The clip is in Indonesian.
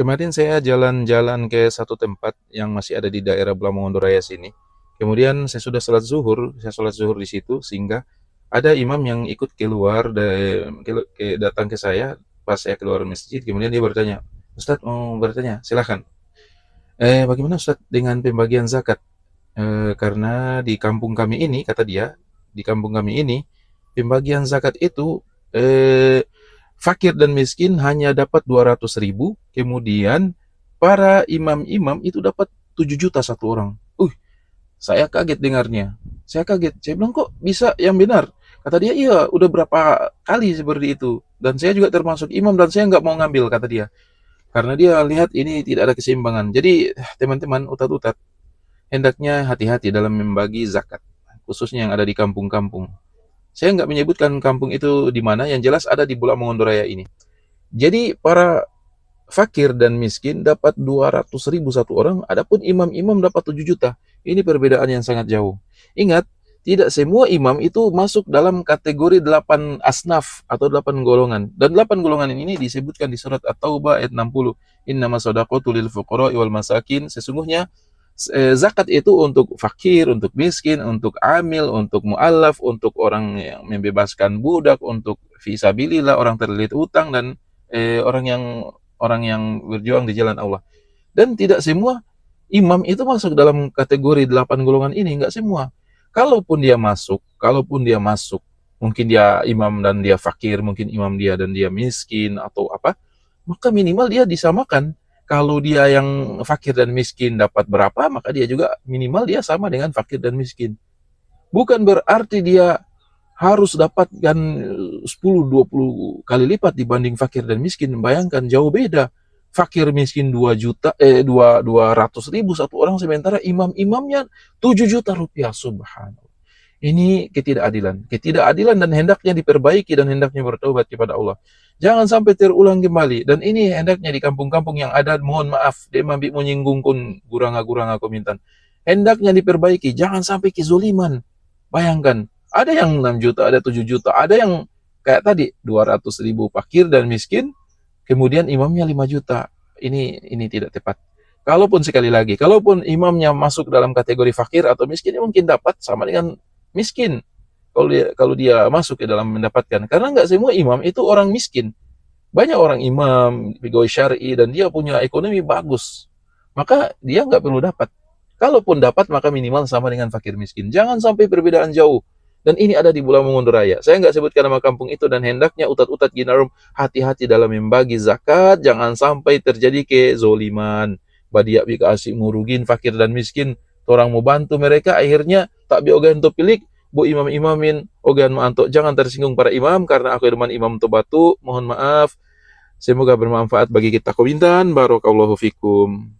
Kemarin saya jalan-jalan ke satu tempat yang masih ada di daerah Blamongondo Raya sini. Kemudian saya sudah saya sholat zuhur di situ sehingga ada imam yang ikut keluar datang ke saya pas saya keluar masjid. Kemudian dia bertanya, Ustadz mau bertanya, silahkan. Bagaimana Ustadz dengan pembagian zakat? Karena di kampung kami ini, kata dia, di kampung kami ini pembagian zakat itu eh, fakir dan miskin hanya dapat 200.000, kemudian para imam-imam itu dapat 7 juta satu orang. Saya kaget dengarnya. Saya kaget. Saya bilang, kok bisa yang benar? Kata dia, iya, udah berapa kali seperti itu. Dan saya juga termasuk imam dan saya nggak mau ngambil, kata dia. Karena dia lihat ini tidak ada keseimbangan. Jadi, teman-teman, utat-utat, hendaknya hati-hati dalam membagi zakat. Khususnya yang ada di kampung-kampung. Saya nggak menyebutkan kampung itu di mana, yang jelas ada di Bulak Mongondo Raya ini. Jadi para fakir dan miskin dapat 200.000 satu orang, adapun imam-imam dapat 7 juta. Ini perbedaan yang sangat jauh. Ingat, tidak semua imam itu masuk dalam kategori 8 asnaf atau 8 golongan. Dan 8 golongan ini disebutkan di surat At-Taubah ayat 60. Innama shadaqatu lil fuqara'i wal masakin. Sesungguhnya zakat itu untuk fakir, untuk miskin, untuk amil, untuk mu'allaf, untuk orang yang membebaskan budak, untuk fisabilillah, orang terlilit utang, dan orang yang berjuang di jalan Allah. Dan tidak semua imam itu masuk dalam kategori 8 golongan ini, enggak semua. Kalaupun dia masuk, mungkin dia imam dan dia fakir, mungkin imam dia dan dia miskin atau apa, maka minimal dia disamakan. Kalau dia yang fakir dan miskin dapat berapa, maka dia juga minimal dia sama dengan fakir dan miskin. Bukan berarti dia harus dapatkan 10-20 kali lipat dibanding fakir dan miskin. Bayangkan, jauh beda. Fakir miskin 200.000 satu orang, sementara imam-imamnya 7 juta rupiah. Subhanallah. Ini ketidakadilan dan hendaknya diperbaiki dan hendaknya bertobat kepada Allah. Jangan sampai terulang kembali. Dan ini hendaknya di kampung-kampung yang ada, mohon maaf, dia mabik menyinggung kun guranga-guranga komintan. Hendaknya diperbaiki, jangan sampai kezoliman. Bayangkan, ada yang 6 juta, ada 7 juta, ada yang kayak tadi 200.000 fakir dan miskin, kemudian imamnya 5 juta. Ini tidak tepat. Kalaupun imamnya masuk dalam kategori fakir atau miskin, ya mungkin dapat sama dengan miskin kalau dia masuk ke dalam mendapatkan, karena nggak semua imam itu orang miskin. Banyak orang imam pegawai syar'i dan dia punya ekonomi bagus, maka dia nggak perlu dapat. Kalaupun dapat, maka minimal sama dengan fakir miskin. Jangan sampai perbedaan jauh. Dan ini ada di Bulak Mongondo Raya. Saya nggak sebutkan nama kampung itu, dan hendaknya utat-utat Ginarum hati-hati dalam membagi zakat. Jangan sampai terjadi kezoliman. Badiak bika asik murugin fakir dan miskin. Orang mau bantu mereka, akhirnya tak biogan to pilik. Bu imam-imamin, ogan maantok. Jangan tersinggung para imam, karena aku deman imam to batu. Mohon maaf. Semoga bermanfaat bagi kita. Komintan. Barakallahu fikum.